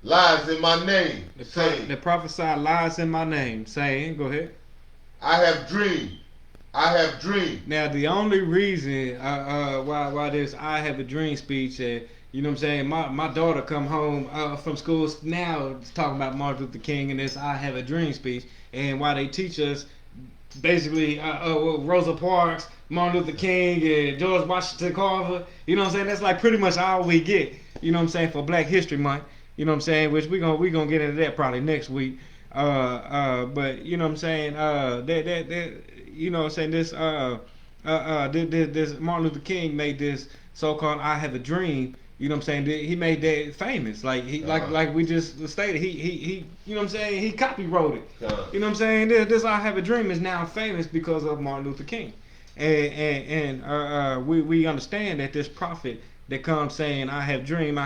lies in my name, saying, They prophesied lies in my name, saying, go ahead. I have dreamed. I have dreamed. Now, the only reason why this I have a dream speech, you know what I'm saying, my daughter come home from school now talking about Martin Luther King and this I have a dream speech, and why they teach us basically Rosa Parks, Martin Luther King, and George Washington Carver, you know what I'm saying, that's like pretty much all we get, you know what I'm saying, for Black History Month, you know what I'm saying, which we gonna get into that probably next week. But you know what I'm saying, you know what I'm saying, this Martin Luther King made this so-called I have a dream, you know what I'm saying, he made that famous, like like we just stated, he you know what I'm saying, he copywrote it, you know what I'm saying, this I have a dream is now famous because of Martin Luther King, and we understand that this prophet that comes saying I have dream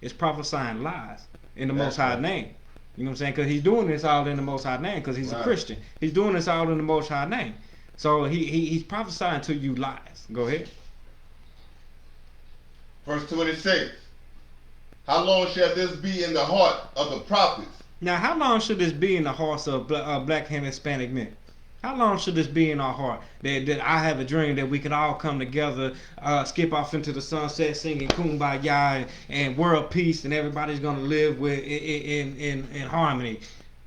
is prophesying lies in the Most High name. You know what I'm saying? Because he's doing this all in the Most High name because he's a Christian. He's doing this all in the Most High name. So he's prophesying to you lies. Go ahead. Verse 26. How long shall this be in the heart of the prophets? Now, how long should this be in the hearts of Black and Hispanic men? How long should this be in our heart? That I have a dream that we can all come together, skip off into the sunset, singing Kumbaya and world peace, and everybody's gonna live in harmony.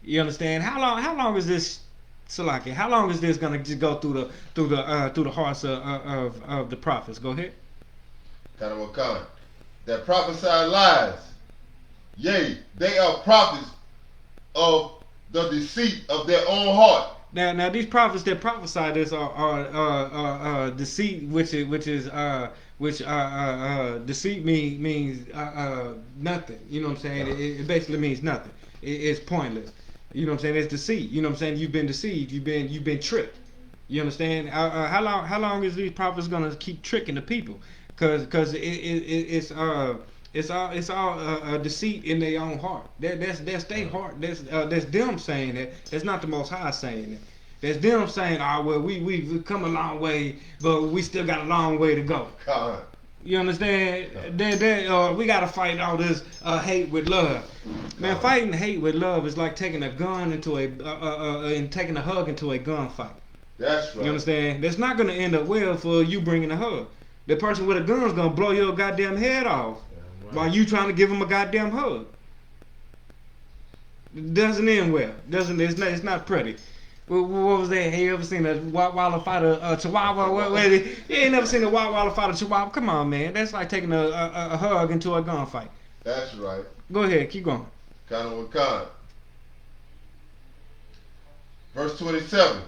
You understand? How long is this, Salaki? How long is this gonna just go through the hearts of the prophets? Go ahead. Kanawakan. That prophesy lies. Yea, they are prophets of the deceit of their own heart. Now these prophets that prophesy this are deceit, which deceit means nothing. You know what I'm saying? It basically means nothing. It's pointless. You know what I'm saying? It's deceit. You know what I'm saying? You've been deceived. You've been tricked. You understand? How long is these prophets gonna keep tricking the people? Because it's all deceit in their own heart. That's their heart. That's them saying that. That's not the Most High saying that. That's them saying, "Oh well, we've come a long way, but we still got a long way to go." God. You understand? We gotta fight all this hate with love. Man, fighting hate with love is like taking a gun into and taking a hug into a gunfight. That's right. You understand? That's not gonna end up well for you bringing a hug. The person with a gun's gonna blow your goddamn head off while you trying to give him a goddamn hug. It doesn't end well. It's not pretty. What was that? Have you ever seen a Walla fighter Chihuahua? You ain't never seen a Walla fighter Chihuahua? Come on, man. That's like taking a hug into a gunfight. That's right. Go ahead, keep going. Kanawakan. Verse 27.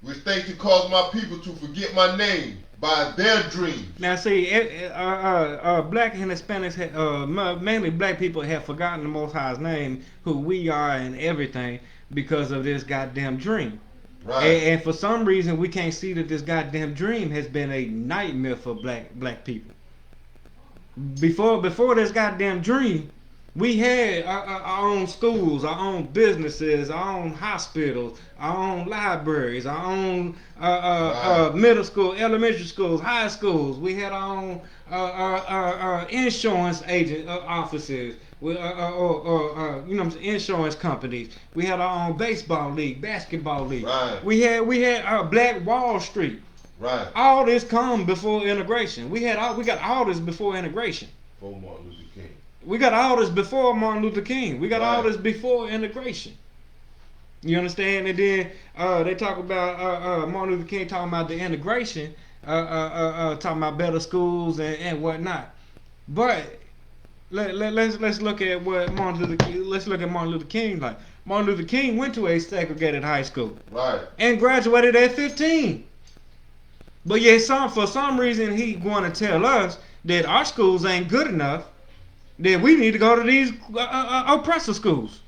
Which they to cause my people to forget my name by their dreams. Now see, Black and Hispanics, mainly Black people, have forgotten the Most High's name, who we are and everything, because of this goddamn dream. Right. And for some reason, we can't see that this goddamn dream has been a nightmare for black people. Before this goddamn dream, we had our own schools, our own businesses, our own hospitals, our own libraries, our own middle school, elementary schools, high schools. We had our own insurance agent offices, you know, insurance companies. We had our own baseball league, basketball league. Right. We had our Black Wall Street. Right. All this come before integration. We got all this before integration. For Martin Luther King. We got all this before Martin Luther King. We got all this before integration. You understand? And then they talk about Martin Luther King talking about the integration, talking about better schools and whatnot. But let's look at what Martin Luther King. Let's look at Martin Luther King. Like Martin Luther King went to a segregated high school, right, and graduated at 15. But yet, for some reason, he want to tell us that our schools ain't good enough, that we need to go to these oppressor schools.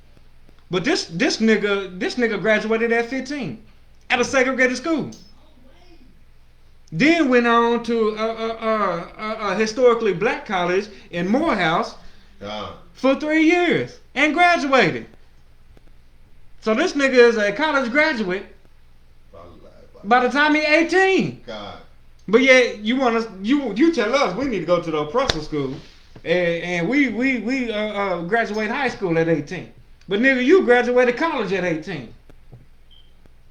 But this nigga graduated at 15 at a segregated school. Then went on to a historically black college in Morehouse for 3 years and graduated. So this nigga is a college graduate by the time he's 18. God. But yeah, you want us, you tell us we need to go to the oppressor school, and we graduate high school at 18. But nigga, you graduated college at 18.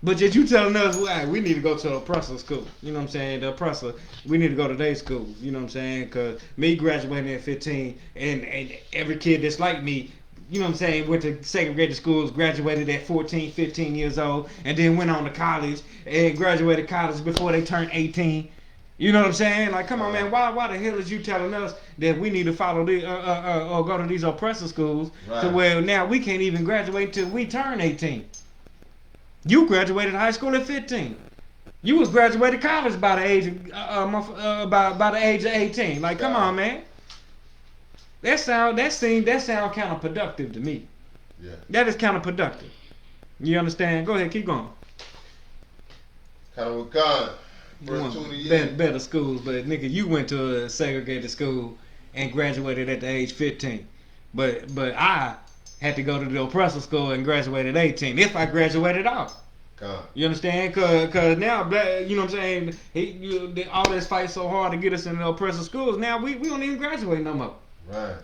But yet you telling us we need to go to the oppressor school. You know what I'm saying? The oppressor, we need to go to their school. You know what I'm saying? Because me graduating at 15 and every kid that's like me, you know what I'm saying, went to segregated schools, graduated at 14, 15 years old, and then went on to college and graduated college before they turned 18. You know what I'm saying? Like, come on, man. Why the hell is you telling us that we need to follow the or go to these oppressor schools to where now we can't even graduate until we turn 18? You graduated high school at 15. You was graduated college by the age of by the age of 18. Like, come on, man. That sound kind of productive to me. Yeah. That is kind of productive. You understand? Go ahead, keep going. Kind of God. Better schools, but nigga, you went to a segregated school and graduated at the age 15. But I had to go to the oppressor school and graduated at 18. If I graduated off. You understand? Cause now, you know what I'm saying? All this fight so hard to get us in the oppressor schools. Now we don't even graduate no more. Right.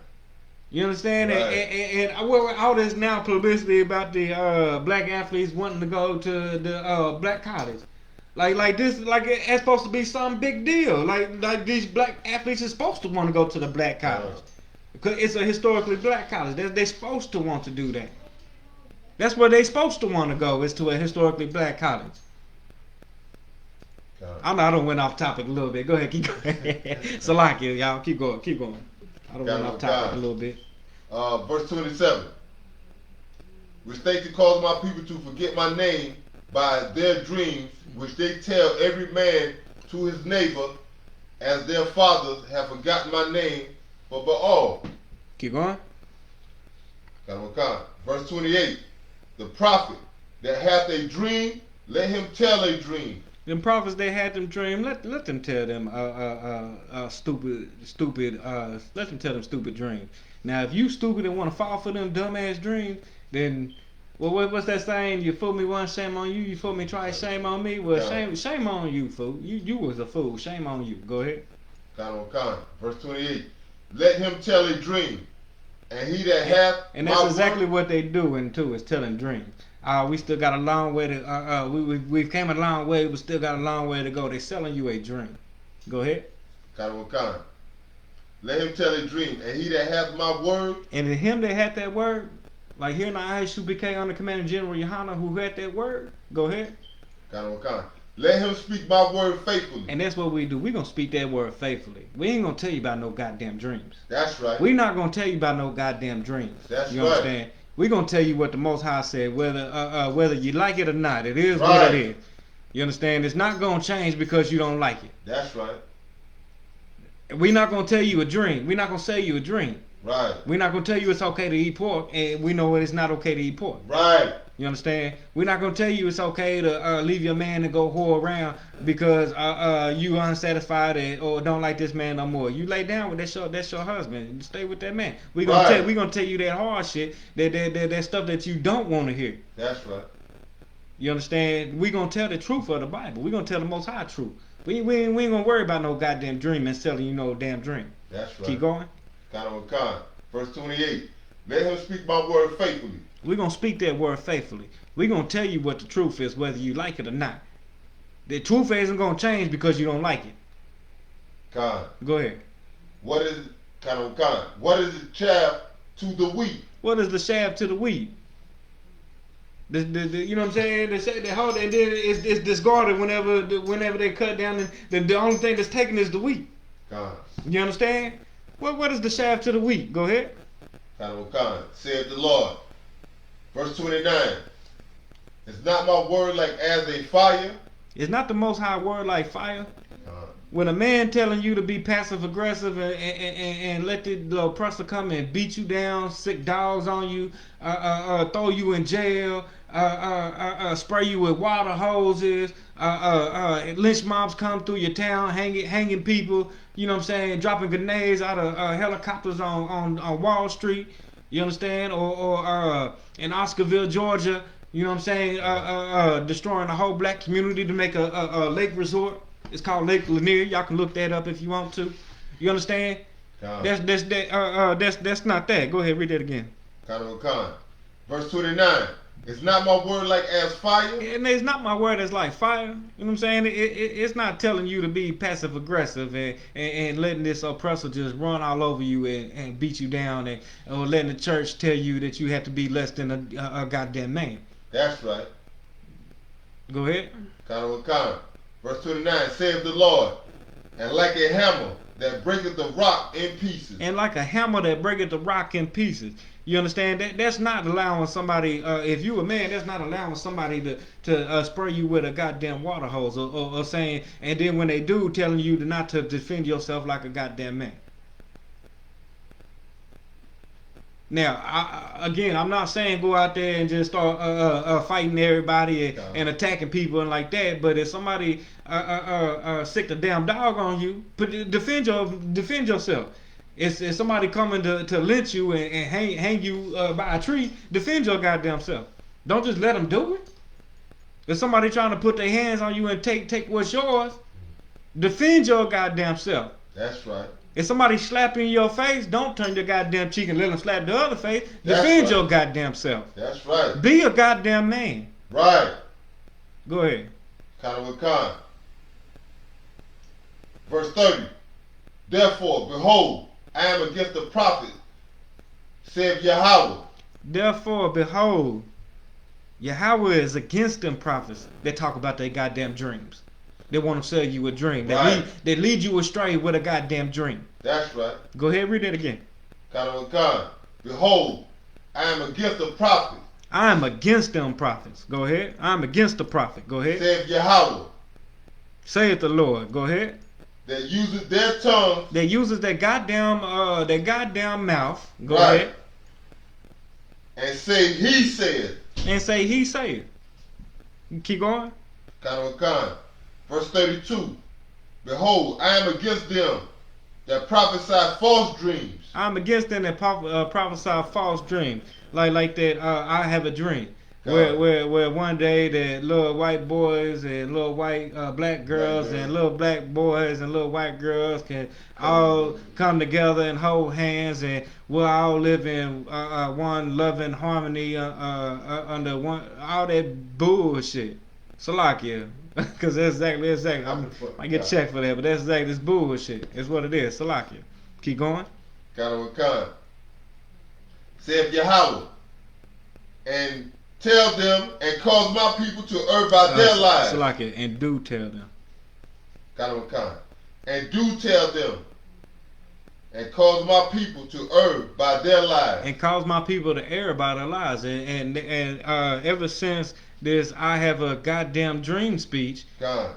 You understand? Right. And all this now publicity about the black athletes wanting to go to the black college. Like this, like it's supposed to be some big deal. Like these black athletes are supposed to want to go to the black college. Because it's a historically black college. They're supposed to want to do that. That's where they're supposed to want to go, is to a historically black college. I know I done went off topic a little bit. Go ahead, keep going. Salakia, y'all, keep going. I done went off topic a little bit. Verse 27. Which they to cause my people to forget my name by their dreams, which they tell every man to his neighbor, as their fathers have forgotten my name for Baal. Keep going. Verse 28. The prophet that hath a dream, let him tell a dream. Them prophets that had them dream, let them tell them stupid let them tell them stupid dreams. Now if you stupid and want to fall for them dumbass dreams, then what's that saying? You fool me once, shame on you. You fool me twice, shame on me. Well, shame on you, fool. You was a fool. Shame on you. Go ahead. Verse 28. Let him tell a dream. And he that hath, and that's exactly what they doing too, is telling dreams. We still got a long way to. We've came a long way. We still got a long way to go. They're selling you a dream. Go ahead. Let him tell a dream, and he that hath my word. And to him that had that word, like here in the I.S.U.P.K. under Commander General Yohanna, who had that word. Go ahead. Let him speak my word faithfully. And that's what we do. We're going to speak that word faithfully. We ain't going to tell you about no goddamn dreams. That's right. We're not going to tell you about no goddamn dreams. That's you right. Understand? We're going to tell you what the Most High said, whether you like it or not. It is what it is. You understand? It's not going to change because you don't like it. That's right. We're not going to tell you a dream. We're not going to sell you a dream. Right. We're not going to tell you it's okay to eat pork, and we know it's not okay to eat pork. Right. You understand? We're not gonna tell you it's okay to leave your man and go whore around because you unsatisfied or don't like this man no more. You lay down with that's your husband. You stay with that man. We're gonna tell you that hard shit, that stuff that you don't want to hear. That's right. You understand? We're gonna tell the truth of the Bible. We're gonna tell the Most High truth. We ain't gonna worry about no goddamn dream and selling you no damn dream. That's right. Keep going. Verse 28. Let him speak my word faithfully. We're going to speak that word faithfully. We're going to tell you what the truth is, whether you like it or not. The truth isn't going to change because you don't like it. Go ahead. What is the chaff to the wheat? What is the chaff to the wheat? You know what I'm saying? They hold it, and then it's discarded whenever they cut down. The only thing that's taken is the wheat. You understand? What is the chaff to the wheat? Go ahead. Said the Lord. Verse 29. Is not my word like as a fire? Is not the Most High word like fire? When a man telling you to be passive aggressive and let the oppressor come and beat you down, sick dogs on you, throw you in jail, spray you with water hoses, lynch mobs come through your town, hanging people, you know what I'm saying, dropping grenades out of helicopters on Wall Street, you understand, or in Oscarville, Georgia, you know what I'm saying, destroying the whole black community to make a lake resort. It's called Lake Lanier. Y'all can look that up if you want to. You understand? That's not that. Go ahead, read that again. Verse 29. It's not my word like as fire. And it's not my word as like fire. You know what I'm saying? It's not telling you to be passive aggressive and letting this oppressor just run all over you and beat you down or letting the church tell you that you have to be less than a goddamn man. That's right. Go ahead. Verse 29. Saith the Lord, and like a hammer that breaketh the rock in pieces. And like a hammer that breaketh the rock in pieces. You understand that? That's not allowing somebody, if you a man, that's not allowing somebody to spray you with a goddamn water hose or saying, and then when they do, telling you not to defend yourself like a goddamn man. Now, again, I'm not saying go out there and just start fighting everybody and attacking people and like that. But if somebody sick the damn dog on you, defend yourself. If somebody coming to lynch you and hang you by a tree, defend your goddamn self. Don't just let them do it. If somebody trying to put their hands on you and take what's yours, defend your goddamn self. That's right. If somebody slapping your face, don't turn your goddamn cheek and let them slap the other face. Defend your goddamn self. That's right. Be a goddamn man. Right. Go ahead. Verse 30. Therefore, behold, I am against the prophet, saith Yahweh. Therefore, behold, Yahweh is against them prophets that talk about their goddamn dreams. They want to sell you a dream. They lead you astray with a goddamn dream. That's right. Go ahead, read that again. Behold, I am against the prophet. I am against them prophets. Go ahead. I am against the prophet. Go ahead. Saith Yahweh. Saith the Lord. Go ahead. That uses their tongue. That uses their goddamn mouth. Go ahead. And say he said. And say he said. Keep going. Verse 32. Behold, I am against them that prophesy false dreams. I'm against them that prophesy false dreams. Like that I have a dream. Where one day that little white boys and little white black girls and little black boys and little white girls can all come together and hold hands and we'll all live in one loving harmony under one, all that bullshit. Salakia. Because that's exactly. I get checked for that, but that's exactly this bullshit. It's what it is. Salakia. Keep going. Saith Yahweh, and tell them and cause my people to err by their lives. Salakia, and do tell them. And do tell them and cause my people to err by their lives. And cause my people to err by their lives. And ever since this I have a goddamn dream speech,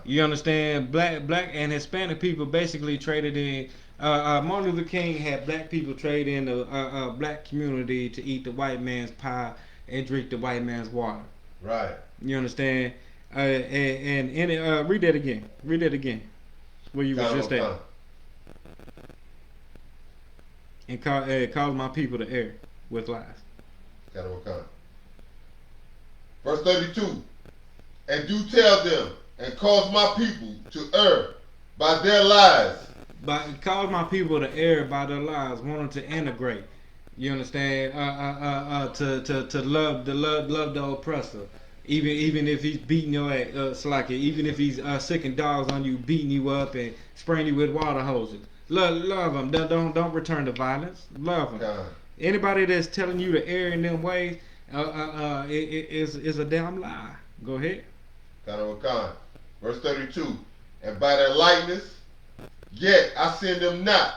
you understand, black and Hispanic people basically traded in, Martin Luther King had black people trade in the black community to eat the white man's pie and drink the white man's water. Right. You understand? And read that again. Read that again. Where you was just at. And cause my people to err with lies. Verse 32. And do tell them and cause my people to err by their lies. But cause my people to err by their lives, wanting to integrate. You understand? To love the oppressor, even if he's beating your ass, even if he's sicking dogs on you, beating you up and spraying you with water hoses. Love them. Don't return to violence. Love them. Anybody that's telling you to err in them ways, is a damn lie. Go ahead. Verse 32. And by their likeness, yet I send them not,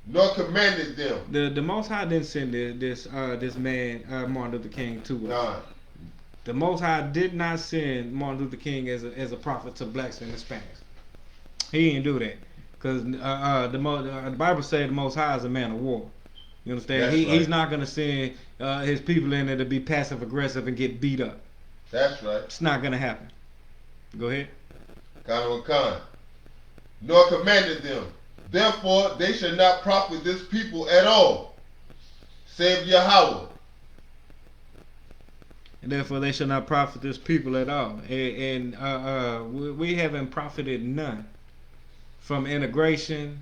nor commanded them. The Most High didn't send this man Martin Luther King to us. The Most High did not send Martin Luther King as a prophet to blacks and Hispanics. He didn't do that because the Bible said the Most High is a man of war. You understand? He's not going to send his people in there to be passive aggressive and get beat up. That's right. It's not going to happen. Go ahead. Nor commanded them. Therefore, they shall not profit this people at all, save Yahweh. and therefore they shall not profit this people at all. And we haven't profited none from integration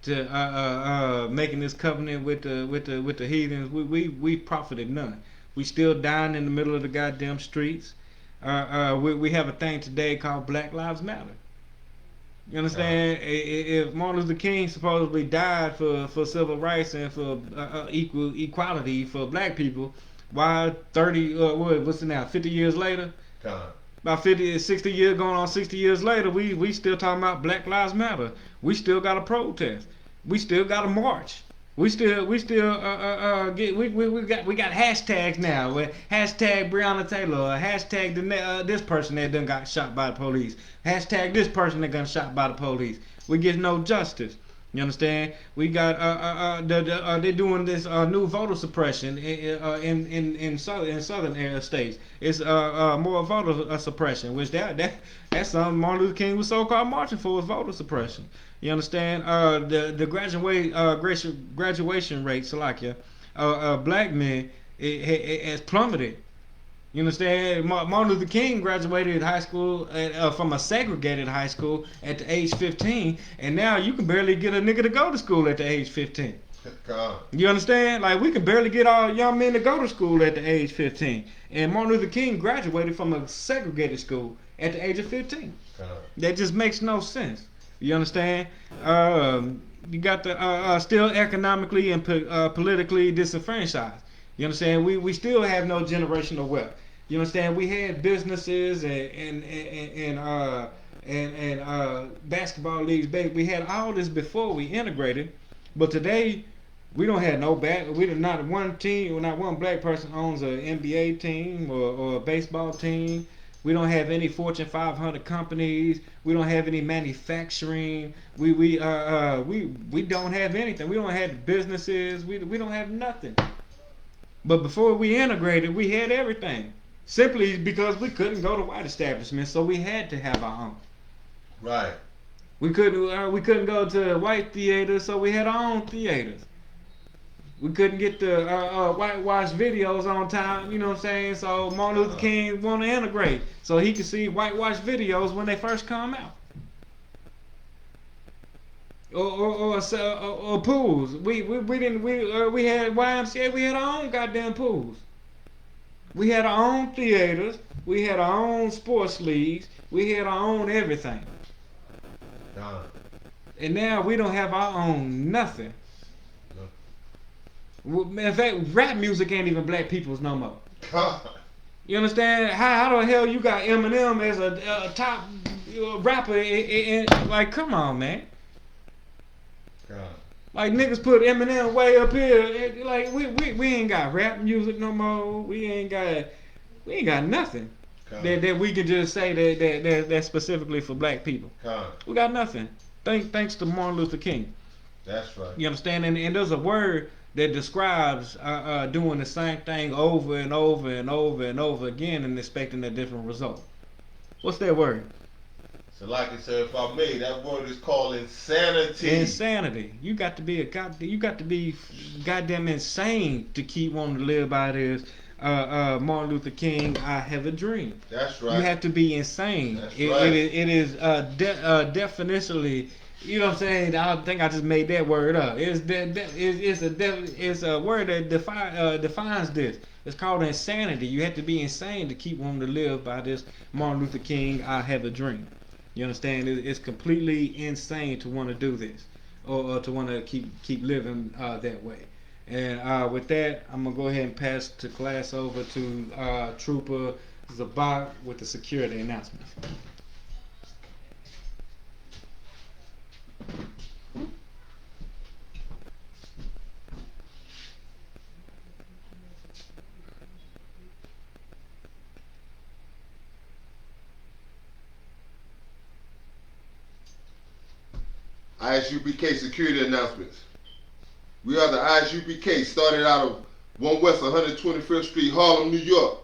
to making this covenant with the heathens. We profited none. We still dying in the middle of the goddamn streets. We have a thing today called Black Lives Matter. You understand? If Martin Luther King supposedly died for civil rights and for equality for black people, why 30, what's it now, 50 years later? About 50, 60 years, going on 60 years later, we still talking about Black Lives Matter. We still got to protest. We still got to march. We got hashtags now. Hashtag Breonna Taylor. Hashtag this person that done got shot by the police. Hashtag this person that got shot by the police. We get no justice. You understand? We got they're doing this new voter suppression in southern states. It's more voter suppression, which that's something Martin Luther King was so-called marching for, was voter suppression. You understand? The graduation rate, Salakia, black men has plummeted. You understand? Martin Luther King graduated high school from a segregated high school at the age 15, and now you can barely get a nigga to go to school at the age 15. You understand? Like, we can barely get all young men to go to school at the age 15, and Martin Luther King graduated from a segregated school at the age of 15. That just makes no sense. You understand? You got the still economically and politically disenfranchised. You understand? We still have no generational wealth. You understand? We had businesses and basketball leagues. We had all this before we integrated, but today we don't have no not one team, not one black person owns an NBA team or a baseball team. We don't have any Fortune 500 companies. We don't have any manufacturing. We don't have anything. We don't have businesses. We don't have nothing. But before we integrated, we had everything. Simply because we couldn't go to white establishments, so we had to have our own. Right. We couldn't go to white theaters, so we had our own theaters. We couldn't get the whitewash videos on time, you know what I'm saying? So Martin Luther King want to integrate so he could see whitewash videos when they first come out. Or pools. We had YMCA. We had our own goddamn pools. We had our own theaters. We had our own sports leagues. We had our own everything. And now we don't have our own nothing. In fact, rap music ain't even black people's no more. You understand? How the hell you got Eminem as a top rapper? Like, come on, man. Like, niggas put Eminem way up here. Like, we ain't got rap music no more. We ain't got nothing that we can just say that's specifically for black people. We got nothing. Thanks to Martin Luther King. That's right. You understand? And there's a word that describes doing the same thing over and over and over and over again and expecting a different result. What's that word? So like I said, if I may, that word is called insanity. Insanity. You got to be goddamn insane to keep wanting to live by this. Martin Luther King, I have a dream. That's right. You have to be insane. That's right. It is definitionally. You know what I'm saying? I think I just made that word up. It's a word that defines this. It's called insanity. You have to be insane to keep wanting to live by this Martin Luther King, I have a dream. You understand? It's completely insane to want to do this, or to want to keep living that way. And with that, I'm gonna go ahead and pass the class over to Trooper Zabak with the security announcements. ISUPK security announcements. We are the ISUPK, started out of 1 West 125th Street, Harlem, New York.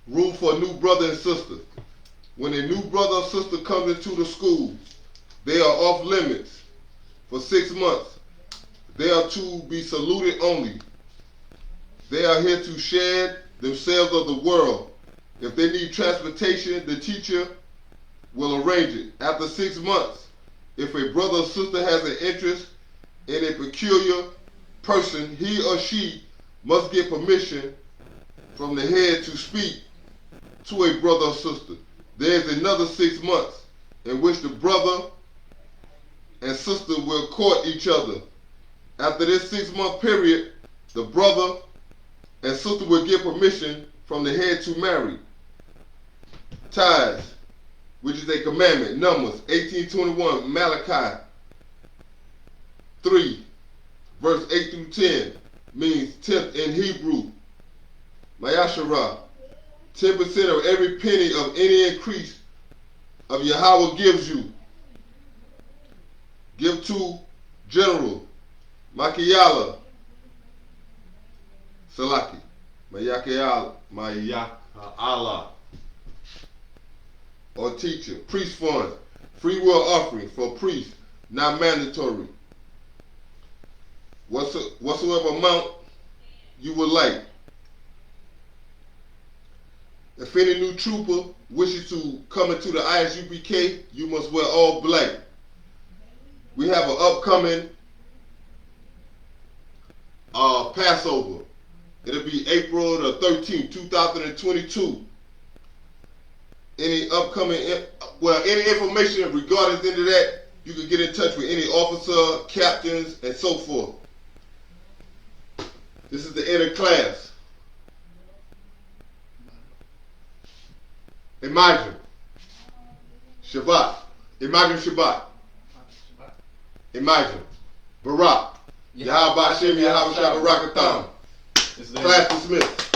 Room for a new brother and sister. When a new brother or sister comes into the school, they are off limits for 6 months. They are to be saluted only. They are here to shed themselves of the world. If they need transportation, the teacher will arrange it. After 6 months, if a brother or sister has an interest in a peculiar person, he or she must get permission from the head to speak to a brother or sister. There is another 6 months in which the brother and sister will court each other. After this 6-month period, the brother and sister will get permission from the head to marry. Tithes, which is a commandment. Numbers 18:21, Malachi 3, verse 8 through 10, means tenth in Hebrew. Mayashara, 10% of every penny of any increase of Yahweh gives you. Give to general, Makiyala, Salaki, Mayaka'ala, or teacher. Priest funds, free will offering for priests, not mandatory. Whatsoever amount you would like. If any new trooper wishes to come into the I.S.U.P.K, you must wear all black. We have an upcoming Passover. It'll be April the 13th, 2022. Any upcoming, any information regarding into that, you can get in touch with any officer, captains, and so forth. This is the end of class. Imagine Shabbat. Imagine Shabbat. Imagine Barak. Yahweh Hashem, Yahweh Shabbat Barakatham. Class dismissed.